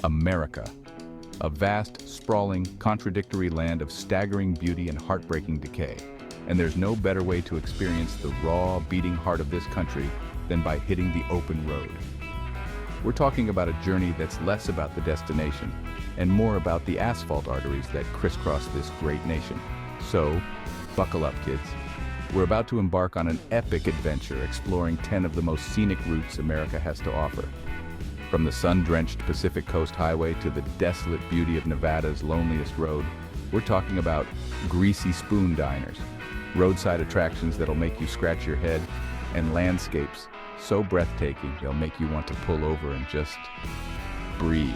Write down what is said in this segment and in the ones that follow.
America. A vast, sprawling, contradictory land of staggering beauty and heartbreaking decay. And there's no better way to experience the raw, beating heart of this country than by hitting the open road. We're talking about a journey that's less about the destination and more about the asphalt arteries that crisscross this great nation. So, buckle up, kids. We're about to embark on an epic adventure exploring 10 of the most scenic routes America has to offer. From the sun-drenched Pacific Coast Highway to the desolate beauty of Nevada's loneliest road, we're talking about greasy spoon diners, roadside attractions that'll make you scratch your head, and landscapes so breathtaking they'll make you want to pull over and just breathe.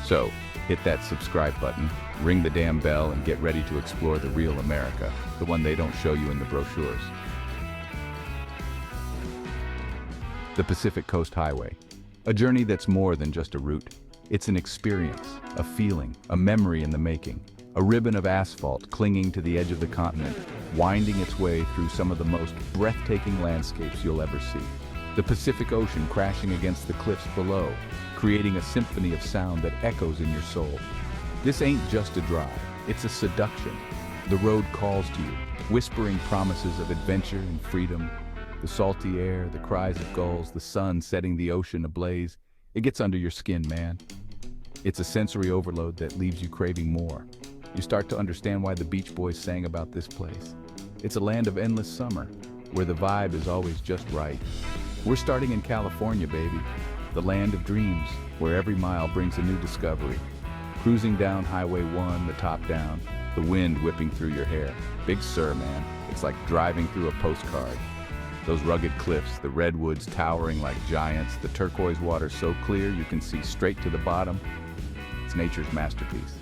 So, hit that subscribe button, ring the damn bell, and get ready to explore the real America, the one they don't show you in the brochures. The Pacific Coast Highway. A journey that's more than just a route. It's an experience, a feeling, a memory in the making. A ribbon of asphalt clinging to the edge of the continent, winding its way through some of the most breathtaking landscapes you'll ever see. The Pacific Ocean crashing against the cliffs below, creating a symphony of sound that echoes in your soul. This ain't just a drive, it's a seduction. The road calls to you, whispering promises of adventure and freedom. The salty air, the cries of gulls, the sun setting the ocean ablaze. It gets under your skin, man. It's a sensory overload that leaves you craving more. You start to understand why the Beach Boys sang about this place. It's a land of endless summer, where the vibe is always just right. We're starting in California, baby. The land of dreams, where every mile brings a new discovery. Cruising down Highway 1, the top down, the wind whipping through your hair. Big Sur, man. It's like driving through a postcard. Those rugged cliffs, the redwoods towering like giants, the turquoise water so clear you can see straight to the bottom. It's nature's masterpiece.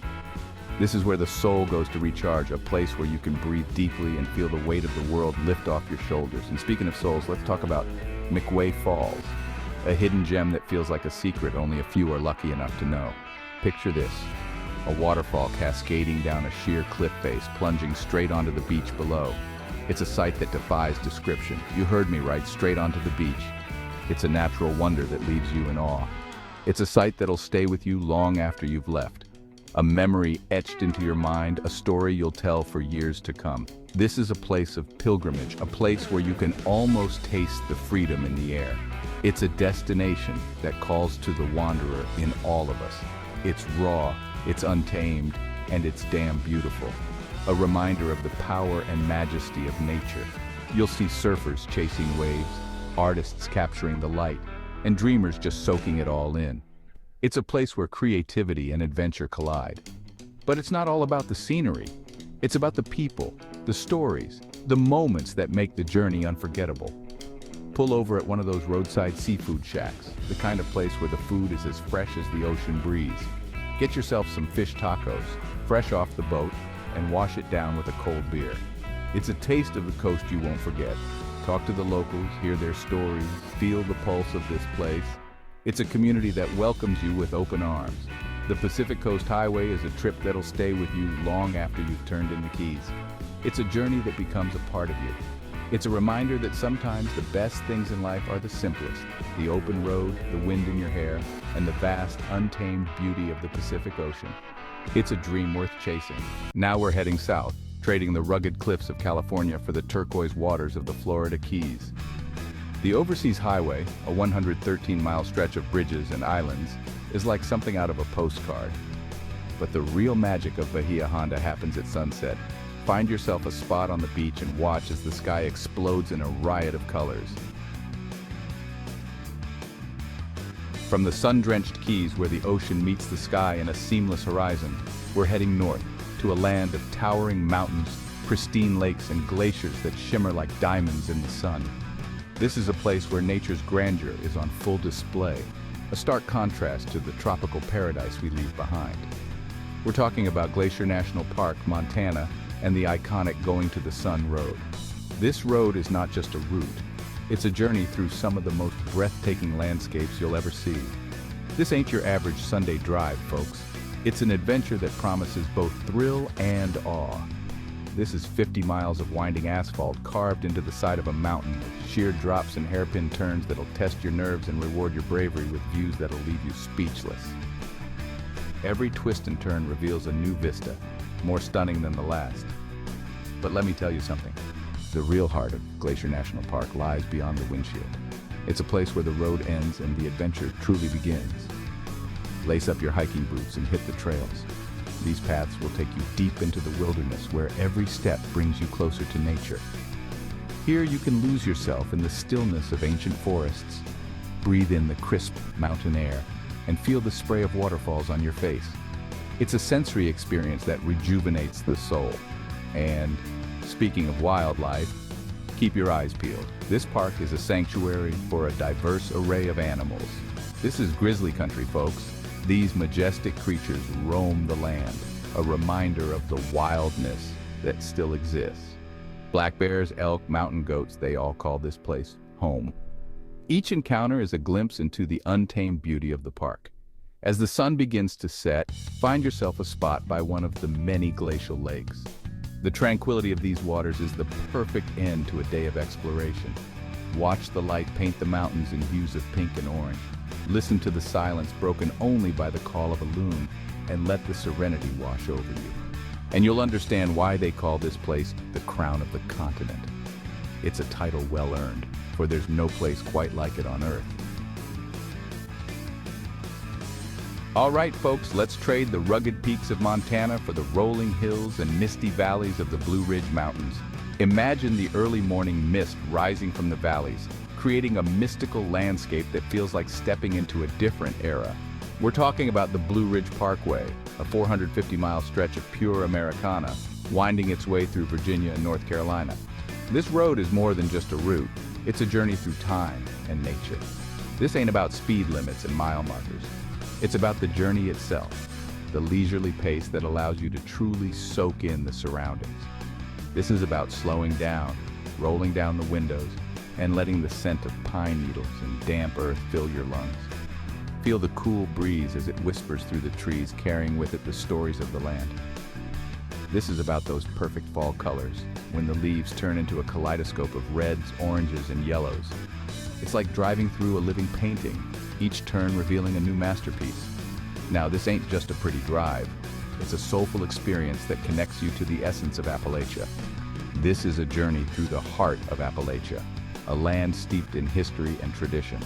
This is where the soul goes to recharge, a place where you can breathe deeply and feel the weight of the world lift off your shoulders. And speaking of souls, let's talk about McWay Falls, a hidden gem that feels like a secret only a few are lucky enough to know. Picture this, a waterfall cascading down a sheer cliff face, plunging straight onto the beach below. It's a sight that defies description. You heard me right, straight onto the beach. It's a natural wonder that leaves you in awe. It's a sight that'll stay with you long after you've left. A memory etched into your mind, a story you'll tell for years to come. This is a place of pilgrimage, a place where you can almost taste the freedom in the air. It's a destination that calls to the wanderer in all of us. It's raw, it's untamed, and it's damn beautiful. A reminder of the power and majesty of nature. You'll see surfers chasing waves, artists capturing the light, and dreamers just soaking it all in. It's a place where creativity and adventure collide. But it's not all about the scenery. It's about the people, the stories, the moments that make the journey unforgettable. Pull over at one of those roadside seafood shacks, the kind of place where the food is as fresh as the ocean breeze. Get yourself some fish tacos, fresh off the boat, and wash it down with a cold beer. It's a taste of the coast you won't forget. Talk to the locals, hear their stories, feel the pulse of this place. It's a community that welcomes you with open arms. The Pacific Coast Highway is a trip that'll stay with you long after you've turned in the keys. It's a journey that becomes a part of you. It's a reminder that sometimes the best things in life are the simplest. The open road, the wind in your hair, and the vast, untamed beauty of the Pacific Ocean. It's a dream worth chasing. Now we're heading south, trading the rugged cliffs of California for the turquoise waters of the Florida Keys. The Overseas Highway, a 113-mile stretch of bridges and islands, is like something out of a postcard. But the real magic of Bahia Honda happens at sunset. Find yourself a spot on the beach and watch as the sky explodes in a riot of colors. From the sun-drenched Keys where the ocean meets the sky in a seamless horizon, we're heading north to a land of towering mountains, pristine lakes, and glaciers that shimmer like diamonds in the sun. This is a place where nature's grandeur is on full display, a stark contrast to the tropical paradise we leave behind. We're talking about Glacier National Park, Montana, and the iconic Going to the Sun Road. This road is not just a route. It's a journey through some of the most breathtaking landscapes you'll ever see. This ain't your average Sunday drive, folks. It's an adventure that promises both thrill and awe. This is 50 miles of winding asphalt carved into the side of a mountain, with sheer drops and hairpin turns that'll test your nerves and reward your bravery with views that'll leave you speechless. Every twist and turn reveals a new vista, more stunning than the last. But let me tell you something. The real heart of Glacier National Park lies beyond the windshield. It's a place where the road ends and the adventure truly begins. Lace up your hiking boots and hit the trails. These paths will take you deep into the wilderness where every step brings you closer to nature. Here you can lose yourself in the stillness of ancient forests, breathe in the crisp mountain air, and feel the spray of waterfalls on your face. It's a sensory experience that rejuvenates the soul. And speaking of wildlife, keep your eyes peeled. This park is a sanctuary for a diverse array of animals. This is grizzly country, folks. These majestic creatures roam the land, a reminder of the wildness that still exists. Black bears, elk, mountain goats, they all call this place home. Each encounter is a glimpse into the untamed beauty of the park. As the sun begins to set, find yourself a spot by one of the many glacial lakes. The tranquility of these waters is the perfect end to a day of exploration. Watch the light paint the mountains in hues of pink and orange. Listen to the silence broken only by the call of a loon, and let the serenity wash over you. And you'll understand why they call this place the crown of the continent. It's a title well earned, for there's no place quite like it on Earth. All right, folks, let's trade the rugged peaks of Montana for the rolling hills and misty valleys of the Blue Ridge Mountains. Imagine the early morning mist rising from the valleys, creating a mystical landscape that feels like stepping into a different era. We're talking about the Blue Ridge Parkway, a 450-mile stretch of pure Americana, winding its way through Virginia and North Carolina. This road is more than just a route. It's a journey through time and nature. This ain't about speed limits and mile markers. It's about the journey itself, the leisurely pace that allows you to truly soak in the surroundings. This is about slowing down, rolling down the windows, and letting the scent of pine needles and damp earth fill your lungs. Feel the cool breeze as it whispers through the trees, carrying with it the stories of the land. This is about those perfect fall colors, when the leaves turn into a kaleidoscope of reds, oranges, and yellows. It's like driving through a living painting, each turn revealing a new masterpiece. Now, this ain't just a pretty drive. It's a soulful experience that connects you to the essence of Appalachia. This is a journey through the heart of Appalachia, a land steeped in history and tradition.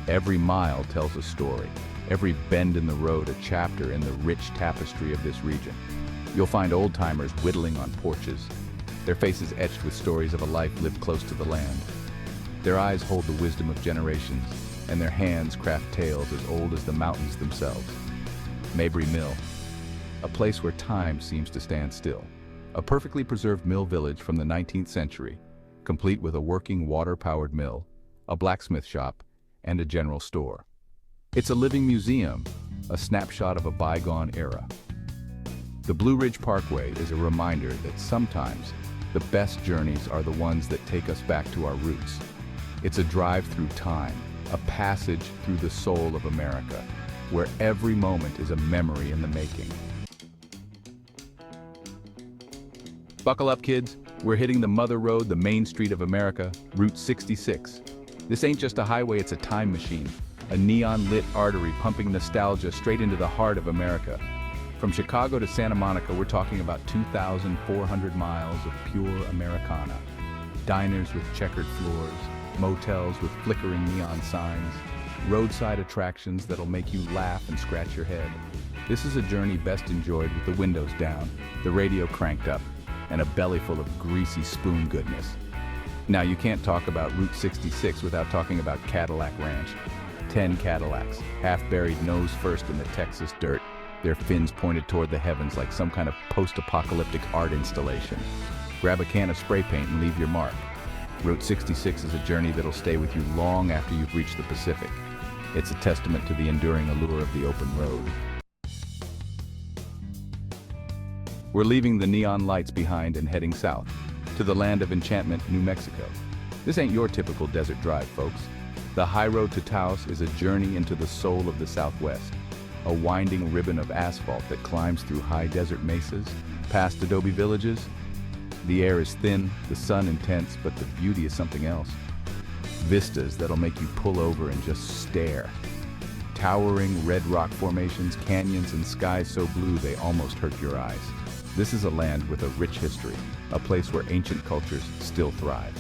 Every mile tells a story, every bend in the road a chapter in the rich tapestry of this region. You'll find old-timers whittling on porches, their faces etched with stories of a life lived close to the land. Their eyes hold the wisdom of generations, and their hands craft tales as old as the mountains themselves. Mabry Mill, a place where time seems to stand still. A perfectly preserved mill village from the 19th century, complete with a working water-powered mill, a blacksmith shop, and a general store. It's a living museum, a snapshot of a bygone era. The Blue Ridge Parkway is a reminder that sometimes the best journeys are the ones that take us back to our roots. It's a drive through time, a passage through the soul of America, where every moment is a memory in the making. Buckle up, kids. We're hitting the mother road, the main street of America, Route 66. This ain't just a highway, it's a time machine, a neon-lit artery pumping nostalgia straight into the heart of America. From Chicago to Santa Monica, we're talking about 2,400 miles of pure Americana. Diners with checkered floors, motels with flickering neon signs, roadside attractions that'll make you laugh and scratch your head. This is a journey best enjoyed with the windows down, the radio cranked up, and a belly full of greasy spoon goodness. Now, you can't talk about Route 66 without talking about Cadillac Ranch. 10 Cadillacs, half buried nose first in the Texas dirt, their fins pointed toward the heavens like some kind of post-apocalyptic art installation. Grab a can of spray paint and leave your mark. Route 66 is a journey that'll stay with you long after you've reached the Pacific. It's a testament to the enduring allure of the open road. We're leaving the neon lights behind and heading south, to the land of enchantment, New Mexico. This ain't your typical desert drive, folks. The high road to Taos is a journey into the soul of the Southwest, a winding ribbon of asphalt that climbs through high desert mesas, past adobe villages. The air is thin, the sun intense, but the beauty is something else. Vistas that'll make you pull over and just stare. Towering red rock formations, canyons, and skies so blue they almost hurt your eyes. This is a land with a rich history, a place where ancient cultures still thrive.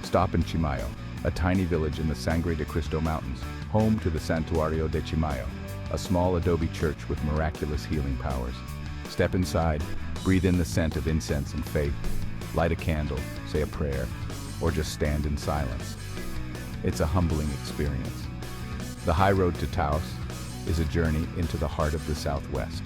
Stop in Chimayo, a tiny village in the Sangre de Cristo Mountains, home to the Santuario de Chimayo, a small adobe church with miraculous healing powers. Step inside, breathe in the scent of incense and faith, light a candle, say a prayer, or just stand in silence. It's a humbling experience. The high road to Taos is a journey into the heart of the Southwest.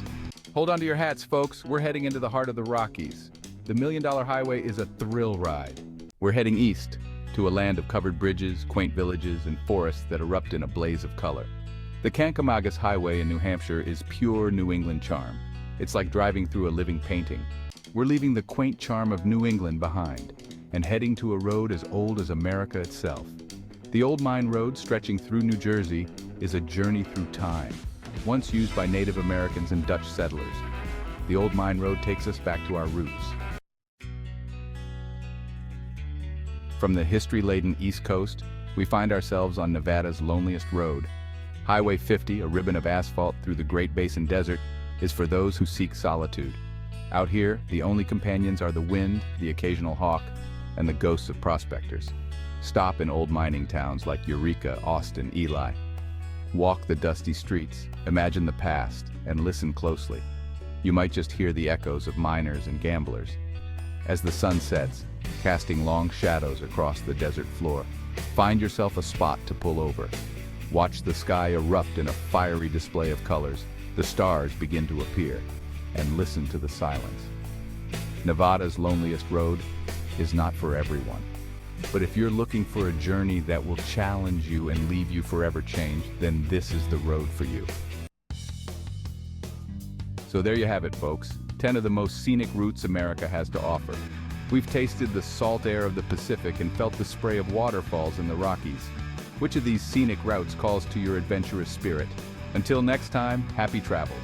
Hold on to your hats, folks. We're heading into the heart of the Rockies. The $1 Million Highway is a thrill ride. We're heading east to a land of covered bridges, quaint villages, and forests that erupt in a blaze of color. The Kancamagus Highway in New Hampshire is pure New England charm. It's like driving through a living painting. We're leaving the quaint charm of New England behind and heading to a road as old as America itself. The Old Mine Road, stretching through New Jersey, is a journey through time, once used by Native Americans and Dutch settlers. The Old Mine Road takes us back to our roots. From the history-laden East Coast, we find ourselves on Nevada's loneliest road. Highway 50, a ribbon of asphalt through the Great Basin Desert, is for those who seek solitude. Out here, the only companions are the wind, the occasional hawk, and the ghosts of prospectors. Stop in old mining towns like Eureka, Austin, Ely. Walk the dusty streets, imagine the past, and listen closely. You might just hear the echoes of miners and gamblers. As the sun sets, casting long shadows across the desert floor, find yourself a spot to pull over. Watch the sky erupt in a fiery display of colors. The stars begin to appear, and listen to the silence. Nevada's loneliest road is not for everyone. But if you're looking for a journey that will challenge you and leave you forever changed, then this is the road for you. So there you have it, folks. 10 of the most scenic routes America has to offer. We've tasted the salt air of the Pacific and felt the spray of waterfalls in the Rockies. Which of these scenic routes calls to your adventurous spirit? Until next time, happy travels.